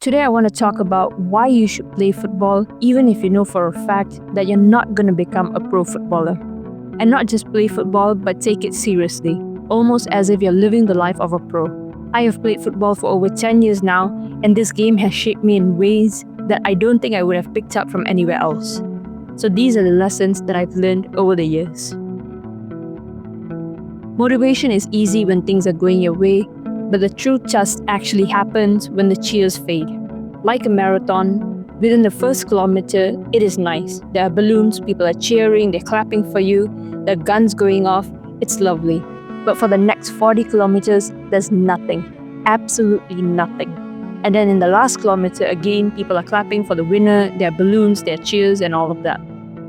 Today, I want to talk about why you should play football, even if you know for a fact that you're not going to become a pro footballer. And not just play football, but take it seriously, almost as if you're living the life of a pro. I have played football for over 10 years now, and this game has shaped me in ways that I don't think I would have picked up from anywhere else. So these are the lessons that I've learned over the years. Motivation is easy when things are going your way, but the true test actually happens when the cheers fade. Like a marathon, within the first kilometer, it is nice. There are balloons, people are cheering, they're clapping for you, there are guns going off, it's lovely. But for the next 40 kilometers, there's nothing. Absolutely nothing. And then in the last kilometer, again, people are clapping for the winner, there are balloons, there are cheers, and all of that.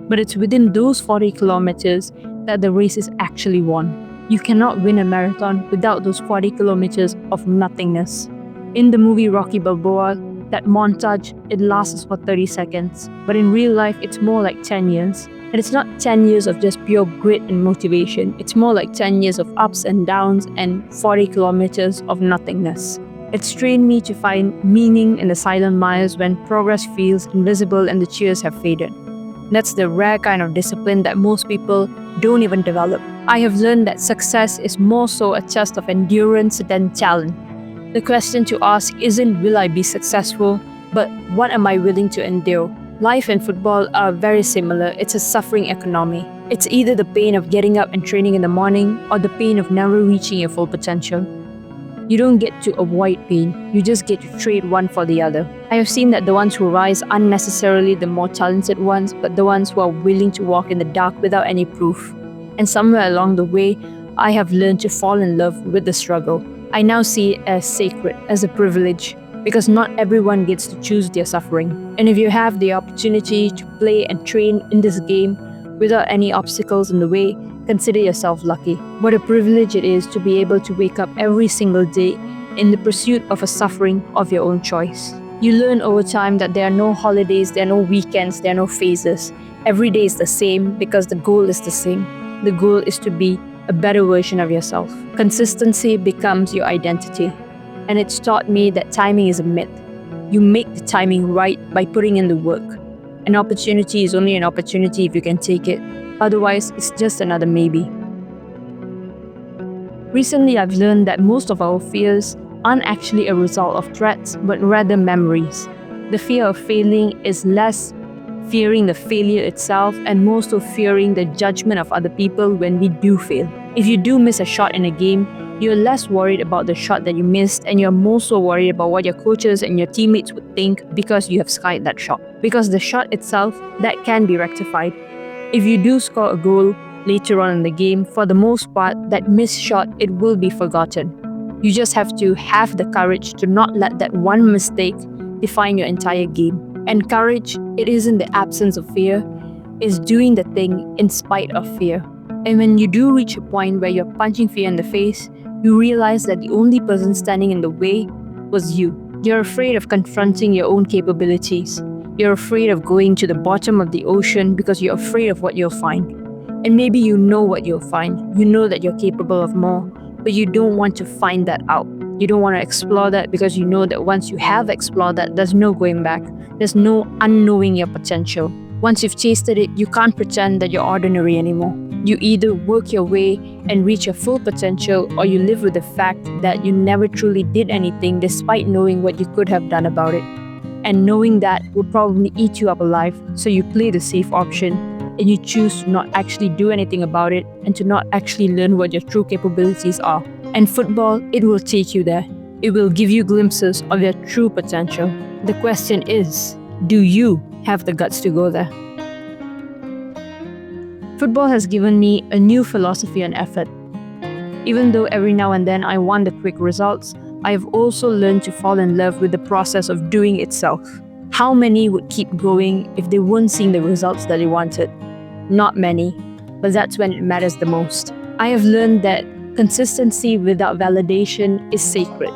But it's within those 40 kilometers that the race is actually won. You cannot win a marathon without those 40 kilometers of nothingness. In the movie Rocky Balboa, that montage, it lasts for 30 seconds. But in real life, it's more like 10 years. And it's not 10 years of just pure grit and motivation. It's more like 10 years of ups and downs and 40 kilometers of nothingness. It's trained me to find meaning in the silent miles when progress feels invisible and the cheers have faded. That's the rare kind of discipline that most people don't even develop. I have learned that success is more so a test of endurance than talent. The question to ask isn't will I be successful, but what am I willing to endure? Life and football are very similar. It's a suffering economy. It's either the pain of getting up and training in the morning or the pain of never reaching your full potential. You don't get to avoid pain, you just get to trade one for the other. I have seen that the ones who rise aren't necessarily the more talented ones, but the ones who are willing to walk in the dark without any proof. And somewhere along the way, I have learned to fall in love with the struggle. I now see it as sacred, as a privilege, because not everyone gets to choose their suffering. And if you have the opportunity to play and train in this game without any obstacles in the way, consider yourself lucky. What a privilege it is to be able to wake up every single day in the pursuit of a suffering of your own choice. You learn over time that there are no holidays, there are no weekends, there are no phases. Every day is the same because the goal is the same. The goal is to be a better version of yourself. Consistency becomes your identity. And it's taught me that timing is a myth. You make the timing right by putting in the work. An opportunity is only an opportunity if you can take it. Otherwise, it's just another maybe. Recently, I've learned that most of our fears aren't actually a result of threats, but rather memories. The fear of failing is less fearing the failure itself and more so fearing the judgment of other people when we do fail. If you do miss a shot in a game, you're less worried about the shot that you missed and you're more so worried about what your coaches and your teammates would think because you have skied that shot. Because the shot itself, that can be rectified. If you do score a goal later on in the game, for the most part, that missed shot, it will be forgotten. You just have to have the courage to not let that one mistake define your entire game. And courage, it isn't the absence of fear, it's doing the thing in spite of fear. And when you do reach a point where you're punching fear in the face, you realize that the only person standing in the way was you. You're afraid of confronting your own capabilities. You're afraid of going to the bottom of the ocean because you're afraid of what you'll find. And maybe you know what you'll find. You know that you're capable of more, but you don't want to find that out. You don't want to explore that because you know that once you have explored that, there's no going back. There's no unknowing your potential. Once you've tasted it, you can't pretend that you're ordinary anymore. You either work your way and reach your full potential, or you live with the fact that you never truly did anything despite knowing what you could have done about it. And knowing that will probably eat you up alive, so you play the safe option and you choose to not actually do anything about it and to not actually learn what your true capabilities are. And football, it will take you there. It will give you glimpses of your true potential. The question is, do you have the guts to go there? Football has given me a new philosophy on effort. Even though every now and then I want the quick results, I have also learned to fall in love with the process of doing itself. How many would keep going if they weren't seeing the results that they wanted? Not many, but that's when it matters the most. I have learned that consistency without validation is sacred.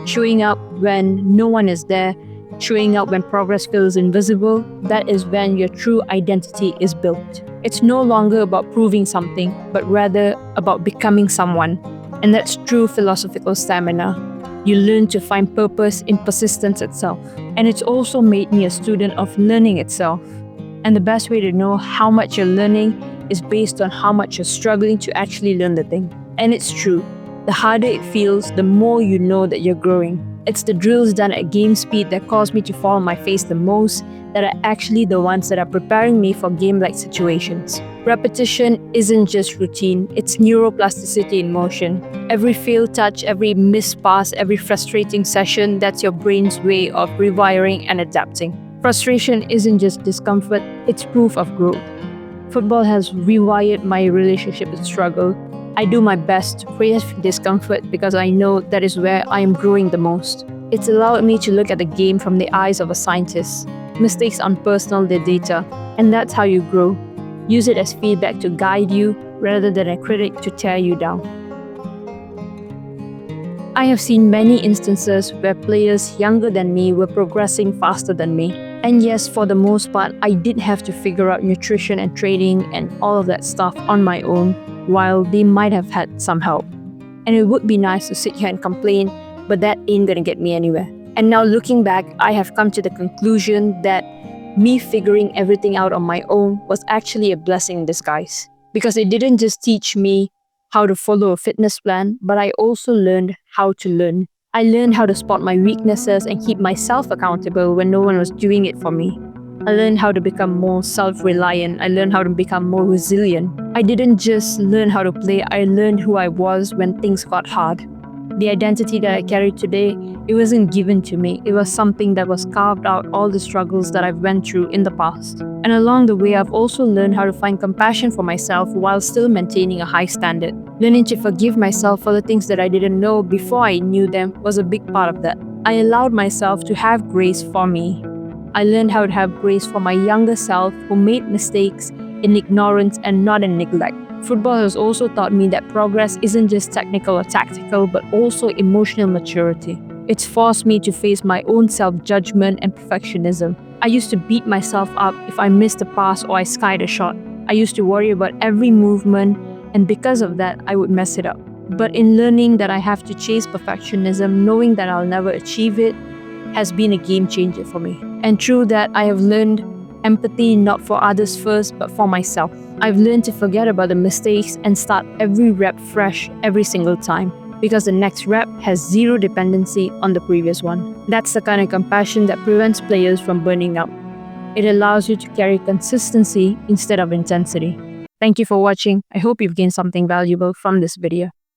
Showing up when no one is there, showing up when progress feels invisible, that is when your true identity is built. It's no longer about proving something, but rather about becoming someone. And that's true philosophical stamina. You learn to find purpose in persistence itself. And it's also made me a student of learning itself. And the best way to know how much you're learning is based on how much you're struggling to actually learn the thing. And it's true. The harder it feels, the more you know that you're growing. It's the drills done at game speed that cause me to fall on my face the most that are actually the ones that are preparing me for game-like situations. Repetition isn't just routine, it's neuroplasticity in motion. Every failed touch, every missed pass, every frustrating session, that's your brain's way of rewiring and adapting. Frustration isn't just discomfort, it's proof of growth. Football has rewired my relationship with struggle. I do my best to create discomfort because I know that is where I am growing the most. It's allowed me to look at the game from the eyes of a scientist. Mistakes unpersonal their data, and that's how you grow. Use it as feedback to guide you rather than a critic to tear you down. I have seen many instances where players younger than me were progressing faster than me. And yes, for the most part, I did have to figure out nutrition and training and all of that stuff on my own, while they might have had some help. And it would be nice to sit here and complain, but that ain't gonna get me anywhere. And now looking back, I have come to the conclusion that me figuring everything out on my own was actually a blessing in disguise. Because it didn't just teach me how to follow a fitness plan, but I also learned how to learn. I learned how to spot my weaknesses and keep myself accountable when no one was doing it for me. I learned how to become more self-reliant. I learned how to become more resilient. I didn't just learn how to play, I learned who I was when things got hard. The identity that I carry today, it wasn't given to me. It was something that was carved out all the struggles that I've went through in the past. And along the way, I've also learned how to find compassion for myself while still maintaining a high standard. Learning to forgive myself for the things that I didn't know before I knew them was a big part of that. I allowed myself to have grace for me. I learned how to have grace for my younger self who made mistakes in ignorance and not in neglect. Football has also taught me that progress isn't just technical or tactical, but also emotional maturity. It's forced me to face my own self-judgment and perfectionism. I used to beat myself up if I missed a pass or I skied a shot. I used to worry about every movement, and because of that, I would mess it up. But in learning that I have to chase perfectionism, knowing that I'll never achieve it, has been a game changer for me. And through that, I have learned empathy not for others first, but for myself. I've learned to forget about the mistakes and start every rep fresh every single time, because the next rep has zero dependency on the previous one. That's the kind of compassion that prevents players from burning out. It allows you to carry consistency instead of intensity. Thank you for watching. I hope you've gained something valuable from this video.